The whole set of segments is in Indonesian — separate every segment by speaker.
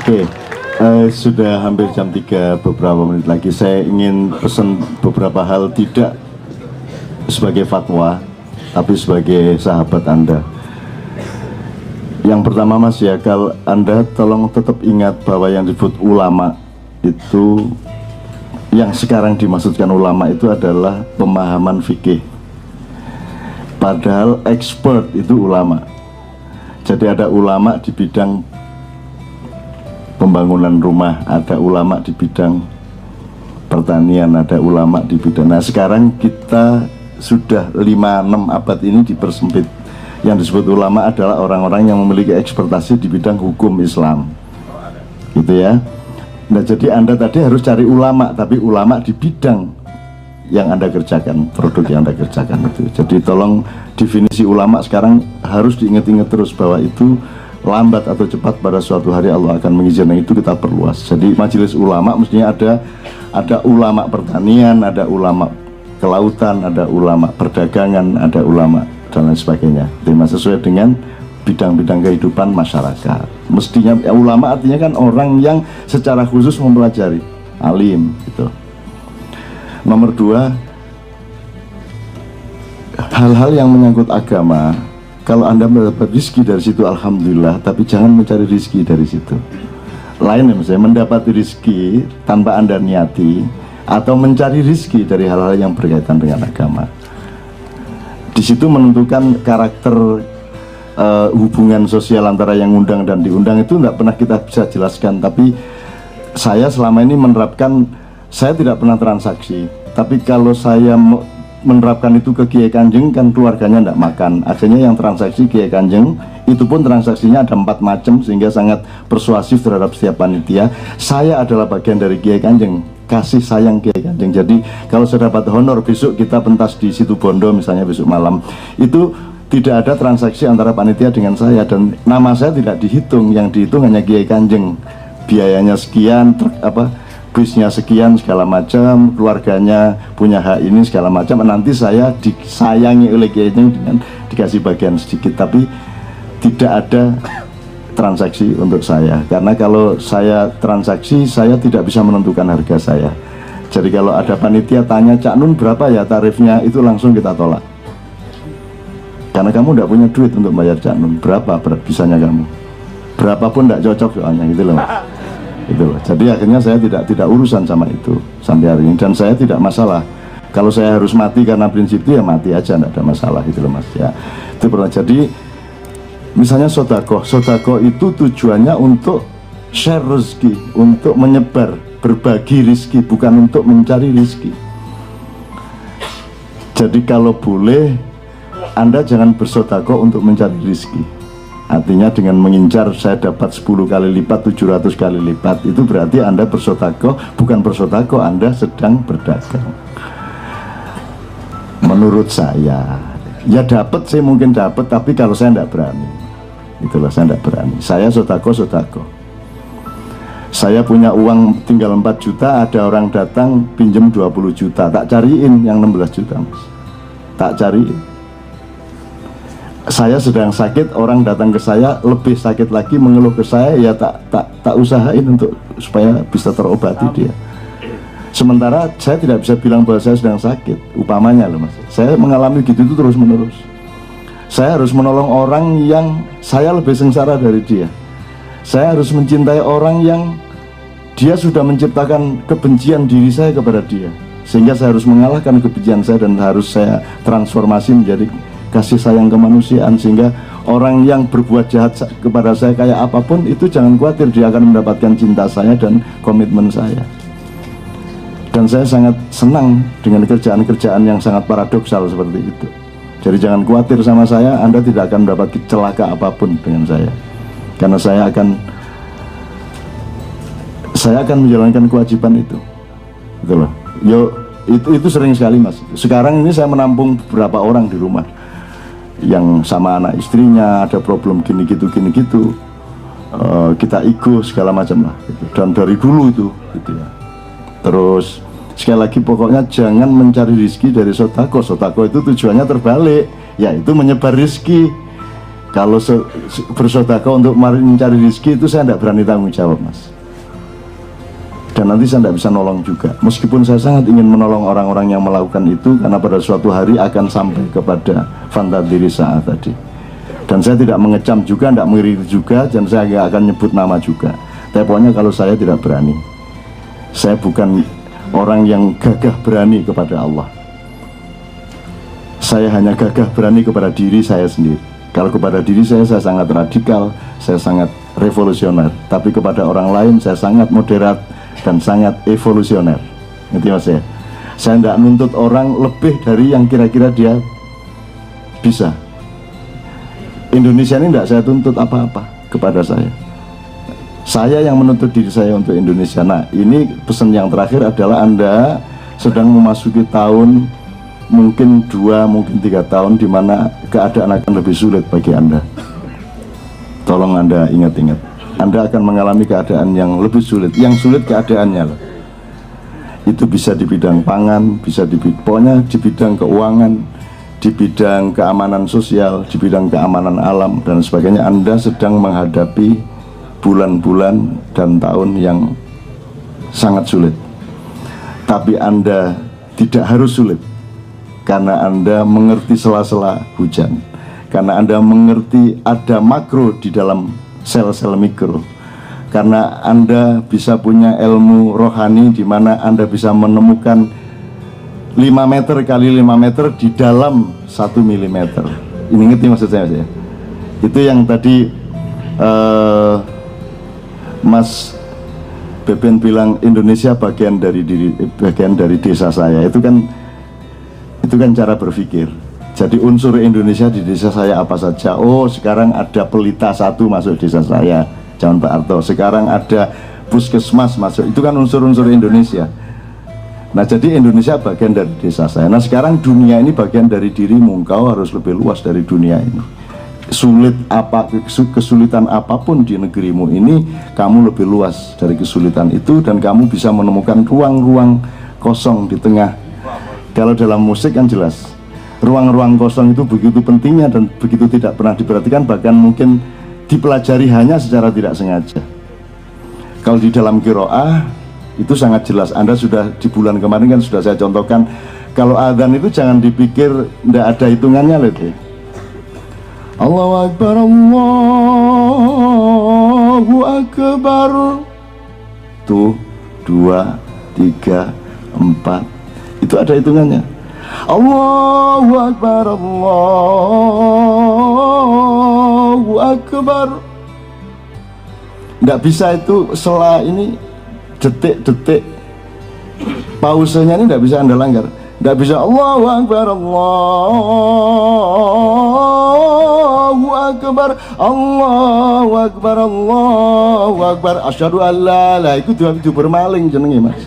Speaker 1: Oke, sudah hampir jam 3, beberapa menit lagi. Saya ingin pesan beberapa hal, tidak sebagai fatwa, tapi sebagai sahabat Anda. Yang pertama, Mas, ya, kalau Anda tolong tetap ingat bahwa yang disebut ulama itu, yang sekarang dimaksudkan ulama itu adalah pemahaman fikih. Padahal expert itu ulama. Jadi ada ulama di bidang pembangunan rumah, ada ulama di bidang pertanian, ada ulama di bidang. Nah, sekarang kita sudah 5-6 abad ini dipersempit. Yang disebut ulama adalah orang-orang yang memiliki ekspertasi di bidang hukum Islam, gitu ya. Nah, jadi Anda tadi harus cari ulama, tapi ulama di bidang yang Anda kerjakan, produk yang Anda kerjakan itu. Jadi tolong, definisi ulama sekarang harus diingat-ingat terus bahwa itu lambat atau cepat pada suatu hari Allah akan mengizinkan, itu kita perluas. Jadi majelis ulama mestinya ada ulama pertanian, ada ulama kelautan, ada ulama perdagangan, ada ulama dan lain sebagainya. Tema sesuai dengan bidang-bidang kehidupan masyarakat. Mestinya ya, ulama artinya kan orang yang secara khusus mempelajari, alim gitu. Nomor 2, hal-hal yang menyangkut agama, kalau Anda mendapat rezeki dari situ, alhamdulillah, tapi jangan mencari rezeki dari situ. Lain ya, misalnya mendapat rezeki tanpa Anda niati, atau mencari rezeki dari hal-hal yang berkaitan dengan agama. Di situ menentukan karakter hubungan sosial antara yang undang dan diundang itu tidak pernah kita bisa jelaskan. Tapi saya selama ini menerapkan, saya tidak pernah transaksi. Tapi kalau saya menerapkan itu ke Kiai Kanjeng, kan keluarganya tidak makan. Akhirnya yang transaksi Kiai Kanjeng, itu pun transaksinya ada 4 macam, sehingga sangat persuasif terhadap setiap panitia. Saya adalah bagian dari Kiai Kanjeng, kasih sayang Kiai Kanjeng. Jadi kalau saya dapat honor besok kita pentas di situ Bondo misalnya besok malam, itu tidak ada transaksi antara panitia dengan saya, dan nama saya tidak dihitung. Yang dihitung hanya Kiai Kanjeng, biayanya sekian, bisnya sekian segala macam, keluarganya punya hak ini segala macam. Nanti saya disayangi oleh Kiai Kanjeng dengan dikasih bagian sedikit, tapi tidak ada transaksi untuk saya, karena kalau saya transaksi saya tidak bisa menentukan harga saya. Jadi kalau ada panitia tanya, Cak Nun berapa ya tarifnya, itu langsung kita tolak, karena kamu tidak punya duit untuk bayar Cak Nun. Berapa bisanya kamu, berapapun tidak cocok soalnya, gitu loh. Itu loh. Jadi akhirnya saya tidak urusan sama itu sampai hari ini, dan saya tidak masalah. Kalau saya harus mati karena prinsip itu, ya mati aja, tidak ada masalah, gitu loh, Mas, ya. Itu pernah. Jadi misalnya sodako itu tujuannya untuk share rezeki, untuk menyebar, berbagi rezeki, bukan untuk mencari rezeki. Jadi kalau boleh, Anda jangan bersodako untuk mencari rezeki. Artinya dengan mengincar saya dapat 10 kali lipat, 700 kali lipat, itu berarti Anda bersodako. Bukan bersodako, Anda sedang berdagang. Menurut saya, ya dapat sih, mungkin dapat, tapi kalau saya tidak berani, itulah, saya tidak berani. Saya sodako. Saya punya uang tinggal 4 juta, ada orang datang pinjam 20 juta, tak cariin yang 16 juta, Mas, tak cariin. Saya sedang sakit, orang datang ke saya lebih sakit lagi, mengeluh ke saya, ya tak usahain untuk supaya bisa terobati dia. Sementara saya tidak bisa bilang bahwa saya sedang sakit, upamanya loh, Mas. Saya mengalami gitu itu terus menerus. Saya harus menolong orang yang saya lebih sengsara dari dia. Saya harus mencintai orang yang dia sudah menciptakan kebencian diri saya kepada dia, sehingga saya harus mengalahkan kebencian saya dan harus saya transformasi menjadi kasih sayang kemanusiaan, sehingga orang yang berbuat jahat kepada saya kayak apapun itu, jangan khawatir, dia akan mendapatkan cinta saya dan komitmen saya. Dan saya sangat senang dengan kerjaan-kerjaan yang sangat paradoksal seperti itu. Jadi jangan khawatir sama saya, Anda tidak akan mendapat celaka apapun dengan saya, karena saya akan menjalankan kewajiban itu, gitu loh. Itu sering sekali, Mas. Sekarang ini saya menampung beberapa orang di rumah yang sama anak istrinya ada problem gini gitu, kita ego segala macam lah, gitu. Dan dari dulu itu, gitu ya. Terus sekali lagi, pokoknya jangan mencari rezeki dari sodako. Sodako itu tujuannya terbalik, yaitu menyebar rezeki. Kalau bersedekah untuk mencari rezeki itu saya tidak berani tanggung jawab, Mas. Dan nanti saya tidak bisa nolong juga. Meskipun saya sangat ingin menolong orang-orang yang melakukan itu, karena pada suatu hari akan sampai kepada fanta diri saat tadi. Dan saya tidak mengecam juga, tidak mengiri juga, dan saya tidak akan nyebut nama juga. Tapi pokoknya kalau saya tidak berani, saya bukan orang yang gagah berani kepada Allah. Saya hanya gagah berani kepada diri saya sendiri. Kalau kepada diri saya sangat radikal, saya sangat revolusioner. Tapi kepada orang lain saya sangat moderat dan sangat evolusioner. Ngerti Mas ya? Saya tidak nuntut orang lebih dari yang kira-kira dia bisa. Indonesia ini tidak saya tuntut apa-apa kepada saya. Saya yang menuntut diri saya untuk Indonesia. Nah, ini pesan yang terakhir adalah Anda sedang memasuki tahun mungkin 2, mungkin 3 tahun di mana keadaan akan lebih sulit bagi Anda. Tolong Anda ingat-ingat, Anda akan mengalami keadaan yang lebih sulit. Yang sulit keadaannya loh. Itu bisa di bidang pangan, bisa pokoknya di bidang keuangan, di bidang keamanan sosial, di bidang keamanan alam dan sebagainya. Anda sedang menghadapi bulan-bulan dan tahun yang sangat sulit. Tapi Anda tidak harus sulit, karena Anda mengerti sela-sela hujan, karena Anda mengerti ada makro di dalam sel-sel mikro, karena Anda bisa punya ilmu rohani di mana Anda bisa menemukan 5 meter kali 5 meter di dalam 1 milimeter. Ini ngerti maksud saya? Itu yang tadi Mas Beben bilang Indonesia bagian dari desa saya. Itu kan cara berpikir. Jadi unsur Indonesia di desa saya apa saja? Oh, sekarang ada pelita 1 masuk desa saya, Jaman Pak Arto. Sekarang ada puskesmas masuk. Itu kan unsur-unsur Indonesia. Nah, jadi Indonesia bagian dari desa saya. Nah, sekarang dunia ini bagian dari dirimu. Engkau harus lebih luas dari dunia ini. Kesulitan apapun di negerimu ini, kamu lebih luas dari kesulitan itu, dan kamu bisa menemukan ruang-ruang kosong di tengah. Kalau dalam musik kan jelas, ruang-ruang kosong itu begitu pentingnya dan begitu tidak pernah diperhatikan, bahkan mungkin dipelajari hanya secara tidak sengaja. Kalau di dalam qiraah itu sangat jelas. Anda sudah di bulan kemarin kan sudah saya contohkan, kalau adzan itu jangan dipikir tidak ada hitungannya loh itu. Allahu Akbar, Allahu Akbar. Tuh 2, 3, 4 itu ada hitungannya. Allahu Akbar, Allahu Akbar. Tidak bisa itu setelah ini detik-detik pausenya ini tidak bisa Anda langgar. Tidak bisa Allahu Akbar, Allahu Akbar, Allahu Akbar, Allahu Akbar, asyhadu alla la, itu bermaling jenenge Mas.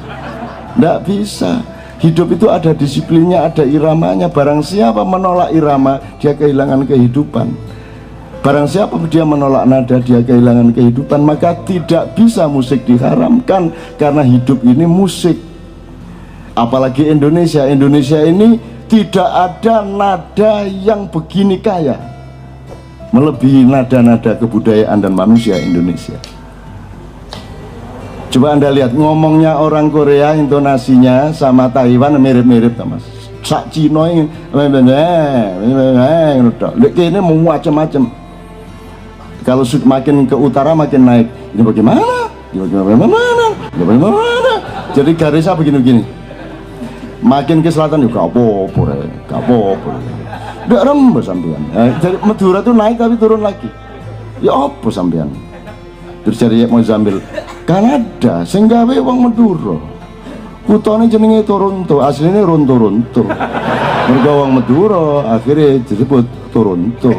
Speaker 1: Tidak bisa. Hidup itu ada disiplinnya, ada iramanya. Barang siapa menolak irama, dia kehilangan kehidupan. Barang siapa dia menolak nada, dia kehilangan kehidupan. Maka tidak bisa musik diharamkan, karena hidup ini musik. Apalagi Indonesia ini tidak ada nada yang begini kaya, melebihi nada-nada kebudayaan dan manusia Indonesia. Coba Anda lihat ngomongnya orang Korea, intonasinya sama Taiwan mirip-mirip Mas. Sak Cino ini ini mau macam-macam. Kalau makin ke utara makin naik. Ini bagaimana? Bagaimana? Jadi garisnya begini-begini. Makin ke selatan juga apa-apa. Nggak rembes sampean. Jadi Madura tuh naik tapi turun lagi. Ya apa sampean? Terus jadi mau sambil Kanada, sing gawe wong Madura. Kutane jenenge Toronto, asline Ronto. Mergo wong Madura akhirnya disebut Toronto.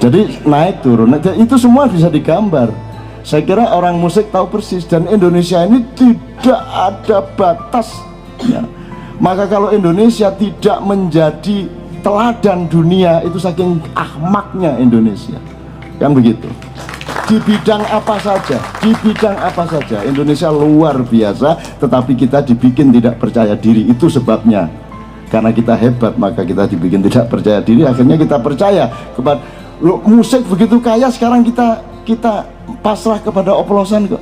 Speaker 1: Jadi naik turun. Nah, itu semua bisa digambar. Saya kira orang musik tahu persis, dan Indonesia ini tidak ada batas. Ya. Maka kalau Indonesia tidak menjadi teladan dunia, itu saking ahmaknya Indonesia. Kan begitu. Di bidang apa saja, Indonesia luar biasa, tetapi kita dibikin tidak percaya diri. Itu sebabnya, karena kita hebat maka kita dibikin tidak percaya diri. Akhirnya kita percaya kepada Loh, musik begitu kaya, sekarang kita pasrah kepada oplosan kok.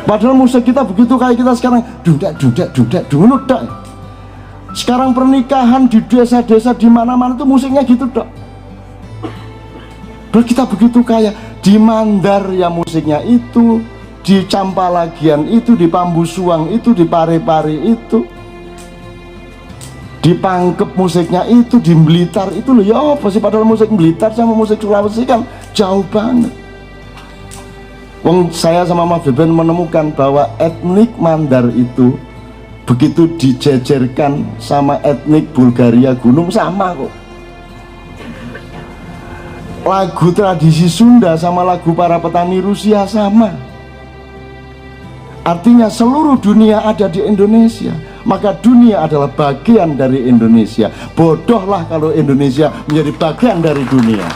Speaker 1: Padahal musik kita begitu kaya, kita sekarang dudak dulu dak. Sekarang pernikahan di desa-desa di mana-mana itu musiknya gitu dok. Loh, kita begitu kaya, di Mandar ya musiknya itu, di Campalagian itu, di Pambusuang itu, di Pare-Pare itu, di Pangkep musiknya itu, di Blitar itu. Loh ya apa sih, padahal musik Blitar sama musik Sulawesi kan jauh banget. Wong saya sama Mas Beben menemukan bahwa etnik Mandar itu begitu dijejerkan sama etnik Bulgaria Gunung sama kok. Lagu tradisi Sunda sama lagu para petani Rusia sama. Artinya seluruh dunia ada di Indonesia, maka dunia adalah bagian dari Indonesia. Bodohlah kalau Indonesia menjadi bagian dari dunia.